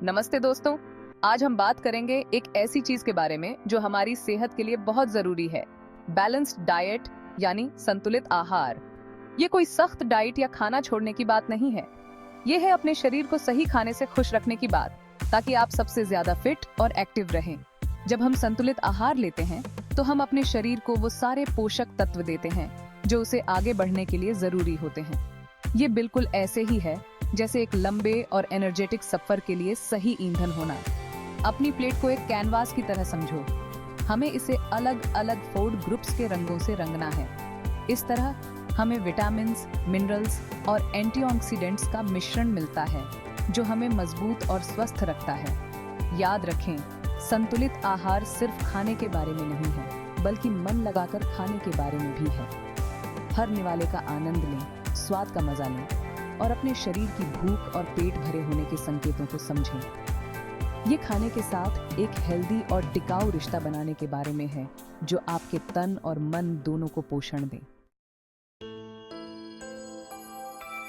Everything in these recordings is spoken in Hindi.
नमस्ते दोस्तों। आज हम बात करेंगे एक ऐसी चीज के बारे में जो हमारी सेहत के लिए बहुत जरूरी है, बैलेंस्ड डाइट यानी संतुलित आहार। ये कोई सख्त डाइट या खाना छोड़ने की बात नहीं है। ये है अपने शरीर को सही खाने से खुश रखने की बात, ताकि आप सबसे ज्यादा फिट और एक्टिव रहें। जब हम संतुलित आहार लेते हैं तो हम अपने शरीर को वो सारे पोषक तत्व देते हैं जो उसे आगे बढ़ने के लिए जरूरी होते हैं। ये बिल्कुल ऐसे ही है जैसे एक लंबे और एनर्जेटिक सफर के लिए सही ईंधन होना। अपनी प्लेट को एक कैनवास की तरह समझो। हमें इसे अलग अलग फूड ग्रुप्स के रंगों से रंगना है। इस तरह हमें विटामिन्स, मिनरल्स और एंटीऑक्सीडेंट्स का मिश्रण मिलता है जो हमें मजबूत और स्वस्थ रखता है। याद रखें, संतुलित आहार सिर्फ खाने के बारे में नहीं है, बल्कि मन लगाकर खाने के बारे में भी है। हर निवाले का आनंद लें, स्वाद का मजा लें और अपने शरीर की भूख और पेट भरे होने के संकेतों को समझें। ये खाने के साथ एक हेल्दी और टिकाऊ रिश्ता बनाने के बारे में है जो आपके तन और मन दोनों को पोषण दे।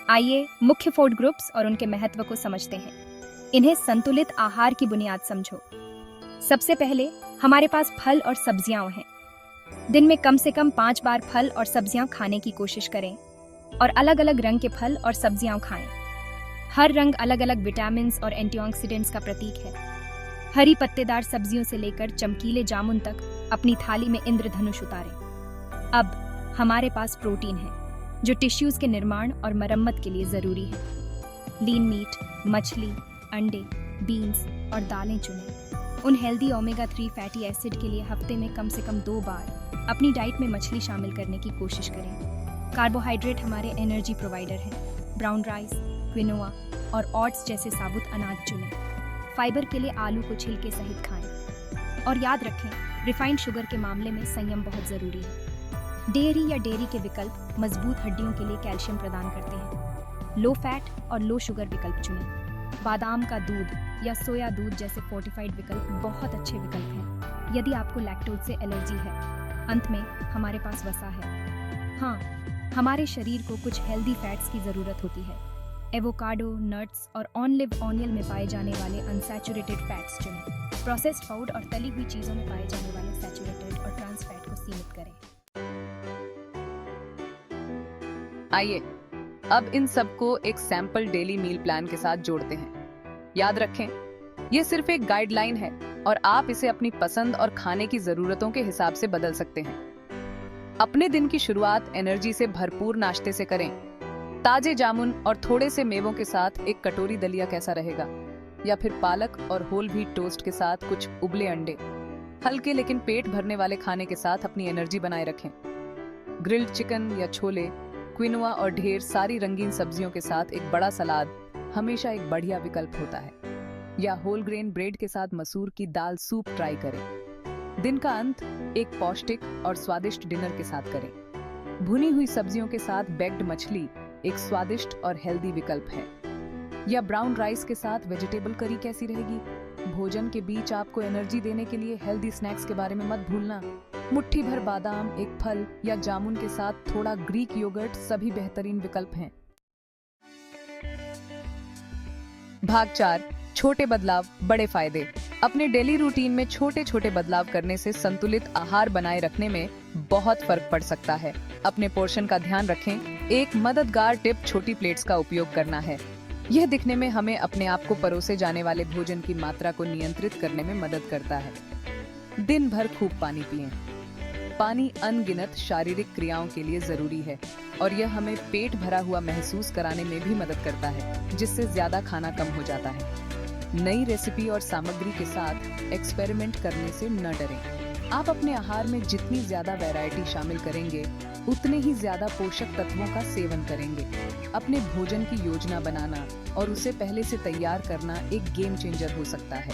आइए मुख्य फूड ग्रुप्स और उनके महत्व को समझते हैं। इन्हें संतुलित आहार की बुनियाद समझो। सबसे पहले हमारे पास फल और सब्जियां हैं। दिन में कम से कम 5 बार फल और सब्जियां खाने की कोशिश करें और अलग अलग रंग के फल और सब्जियां खाएं। हर रंग अलग अलग विटामिन्स और एंटीऑक्सीडेंट्स का प्रतीक है। हरी पत्तेदार सब्जियों से लेकर चमकीले जामुन तक अपनी थाली में इंद्रधनुष उतारें। अब हमारे पास प्रोटीन है जो टिश्यूज के निर्माण और मरम्मत के लिए जरूरी है। लीन मीट, मछली, अंडे, बीन्स और दालें चुनें। उन हेल्दी ओमेगा 3 फैटी एसिड के लिए हफ्ते में कम से कम 2 बार अपनी डाइट में मछली शामिल करने की कोशिश करें। कार्बोहाइड्रेट हमारे एनर्जी प्रोवाइडर हैं। ब्राउन राइस, क्विनोआ और ओट्स जैसे साबुत अनाज चुनें। फाइबर के लिए आलू को छिलके सहित खाएं। और याद रखें, रिफाइंड शुगर के मामले में संयम बहुत जरूरी है। डेयरी या डेयरी के विकल्प मजबूत हड्डियों के लिए कैल्शियम प्रदान करते हैं। लो फैट और लो शुगर विकल्प चुनें। बादाम का दूध या सोया दूध जैसे फोर्टिफाइड विकल्प बहुत अच्छे विकल्प हैं यदि आपको लैक्टोज से एलर्जी है। अंत में हमारे पास वसा है। हाँ, हमारे शरीर को कुछ हेल्दी फैट्स की जरूरत होती है। एवोकाडो, नट्स और ऑलिव ऑयल में पाए जाने वाले अनसैचुरेटेड फैट्स चुनें। प्रोसेस्ड फूड और तली हुई चीजों में पाए जाने वाले सैचुरेटेड और ट्रांस फैट को सीमित करें। आइए अब इन सबको एक सैंपल डेली मील प्लान के साथ जोड़ते हैं। याद रखें, ये सिर्फ एक गाइडलाइन है और आप इसे अपनी पसंद और खाने की जरूरतों के हिसाब से बदल सकते हैं। अपने दिन की शुरुआत एनर्जी से भरपूर नाश्ते से करें। ताजे जामुन और थोड़े से मेवों के साथ एक कटोरी दलिया कैसा रहेगा? या फिर पालक और होल व्हीट टोस्ट के साथ कुछ उबले अंडे। हल्के लेकिन पेट भरने वाले खाने के साथ अपनी एनर्जी बनाए रखें। ग्रिल्ड चिकन या छोले, क्विनोआ और ढेर सारी रंगीन सब्जियों के साथ एक बड़ा सलाद हमेशा एक बढ़िया विकल्प होता है। या होल ग्रेन ब्रेड के साथ मसूर की दाल सूप ट्राई करें। दिन का अंत एक पौष्टिक और स्वादिष्ट डिनर के साथ करें। भुनी हुई सब्जियों के साथ बेक्ड मछली एक स्वादिष्ट और हेल्दी विकल्प है। या ब्राउन राइस के साथ वेजिटेबल करी कैसी रहेगी? भोजन के बीच आपको एनर्जी देने के लिए हेल्दी स्नैक्स के बारे में मत भूलना। मुट्ठी भर बादाम, एक फल या जामुन के साथ थोड़ा ग्रीक योगर्ट सभी बेहतरीन विकल्प हैं। भाग 4, छोटे बदलाव बड़े फायदे। अपने डेली रूटीन में छोटे छोटे बदलाव करने से संतुलित आहार बनाए रखने में बहुत फर्क पड़ सकता है। अपने पोर्शन का ध्यान रखें। एक मददगार टिप छोटी प्लेट्स का उपयोग करना है। यह दिखने में हमें अपने आप को परोसे जाने वाले भोजन की मात्रा को नियंत्रित करने में मदद करता है। दिन भर खूब पानी पिएं। पानी अनगिनत शारीरिक क्रियाओं के लिए जरूरी है और यह हमें पेट भरा हुआ महसूस कराने में भी मदद करता है, जिससे ज्यादा खाना कम हो जाता है। नई रेसिपी और सामग्री के साथ एक्सपेरिमेंट करने से न डरें। आप अपने आहार में जितनी ज्यादा वैरायटी शामिल करेंगे, उतने ही ज्यादा पोषक तत्वों का सेवन करेंगे। अपने भोजन की योजना बनाना और उसे पहले से तैयार करना एक गेम चेंजर हो सकता है।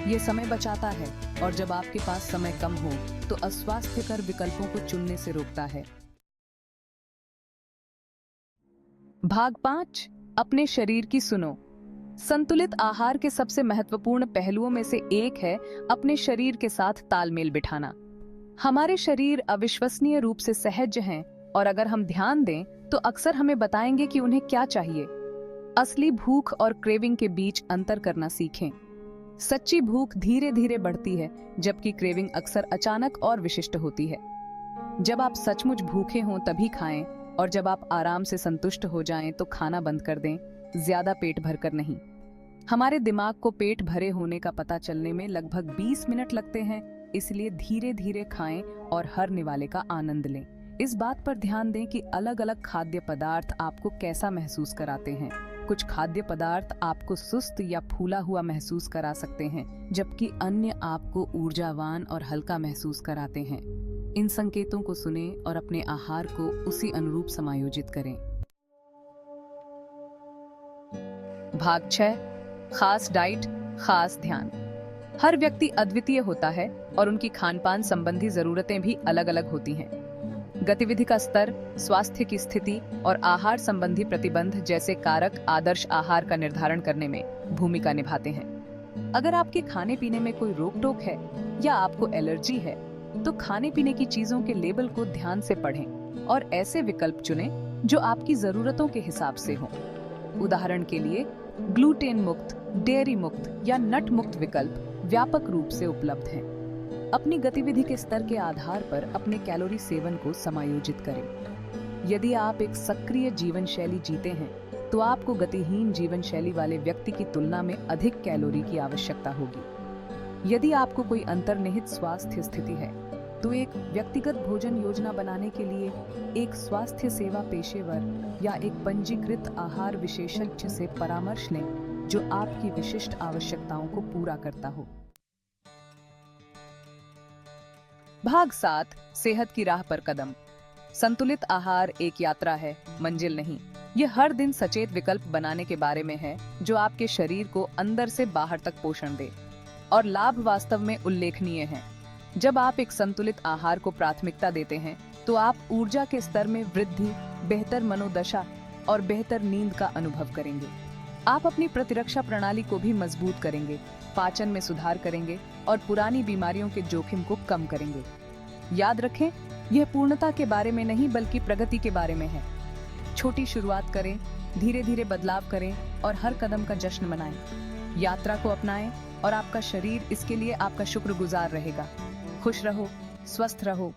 ये समय बचाता है और जब आपके पास समय कम हो तो अस्वास्थ्यकर विकल्पों को चुनने से रोकता है। भाग 5, अपने शरीर की सुनो। संतुलित आहार के सबसे महत्वपूर्ण पहलुओं में से एक है अपने शरीर के साथ तालमेल बिठाना। हमारे शरीर अविश्वसनीय रूप से सहज हैं और अगर हम ध्यान दें तो अक्सर हमें बताएंगे कि उन्हें क्या चाहिए। असली भूख और क्रेविंग के बीच अंतर करना सीखें। सच्ची भूख धीरे धीरे बढ़ती है, जबकि क्रेविंग अक्सर अचानक और विशिष्ट होती है। जब आप सचमुच भूखे हों तभी खाएं, और जब आप आराम से संतुष्ट हो जाएं तो खाना बंद कर दें, ज्यादा पेट भरकर नहीं। हमारे दिमाग को पेट भरे होने का पता चलने में लगभग 20 मिनट लगते हैं, इसलिए धीरे धीरे खाएं और हर निवाले का आनंद लें। इस बात पर ध्यान दें कि अलग अलग खाद्य पदार्थ आपको कैसा महसूस कराते हैं। कुछ खाद्य पदार्थ आपको सुस्त या फूला हुआ महसूस करा सकते हैं, जबकि अन्य आपको ऊर्जावान और हल्का महसूस कराते हैं। इन संकेतों को सुनें और अपने आहार को उसी अनुरूप समायोजित करें। भाग 6, खास डाइट, खास ध्यान। हर व्यक्ति अद्वितीय होता है और उनकी खानपान संबंधी जरूरतें भी अलग अलग होती हैं। गतिविधि का स्तर, स्वास्थ्य की स्थिति और आहार संबंधी प्रतिबंध जैसे कारक आदर्श आहार का निर्धारण करने में भूमिका निभाते हैं। अगर आपके खाने पीने में कोई रोक टोक है या आपको एलर्जी है, तो खाने पीने की चीजों के लेबल को ध्यान से पढ़ें और ऐसे विकल्प चुनें जो आपकी जरूरतों के हिसाब से हों। उदाहरण के लिए, ग्लूटेन मुक्त, डेयरी मुक्त या नट मुक्त विकल्प व्यापक रूप से उपलब्ध हैं। अपनी गतिविधि के स्तर के आधार पर अपने कैलोरी सेवन को समायोजित करें। यदि आप एक सक्रिय जीवन शैली जीते हैं, तो आपको गतिहीन जीवन शैली वाले व्यक्ति की तुलना में अधिक कैलोरी की आवश्यकता होगी। यदि आपको कोई अंतर्निहित स्वास्थ्य स्थिति है, तो एक व्यक्तिगत भोजन योजना बनाने के लिए एक स्वास्थ्य सेवा पेशेवर या एक पंजीकृत आहार विशेषज्ञ से परामर्श लें, जो आपकी विशिष्ट आवश्यकताओं को पूरा करता हो। भाग 7, सेहत की राह पर कदम। संतुलित आहार एक यात्रा है, मंजिल नहीं। यह हर दिन सचेत विकल्प बनाने के बारे में है, जो आपके शरीर को अंदर से बाहर तक पोषण दे, और लाभ वास्तव में उल्लेखनीय हैं। जब आप एक संतुलित आहार को प्राथमिकता देते हैं, तो आप ऊर्जा के स्तर में वृद्धि, बेहतर मनोदशा और बेहतर नींद का अनुभव करेंगे। आप अपनी प्रतिरक्षा प्रणाली को भी मजबूत करेंगे, पाचन में सुधार करेंगे और पुरानी बीमारियों के जोखिम को कम करेंगे। याद रखें, यह पूर्णता के बारे में नहीं बल्कि प्रगति के बारे में है। छोटी शुरुआत करें, धीरे धीरे बदलाव करें और हर कदम का जश्न मनाएं। यात्रा को अपनाएं और आपका शरीर इसके लिए आपका शुक्रगुजार रहेगा। खुश रहो, स्वस्थ रहो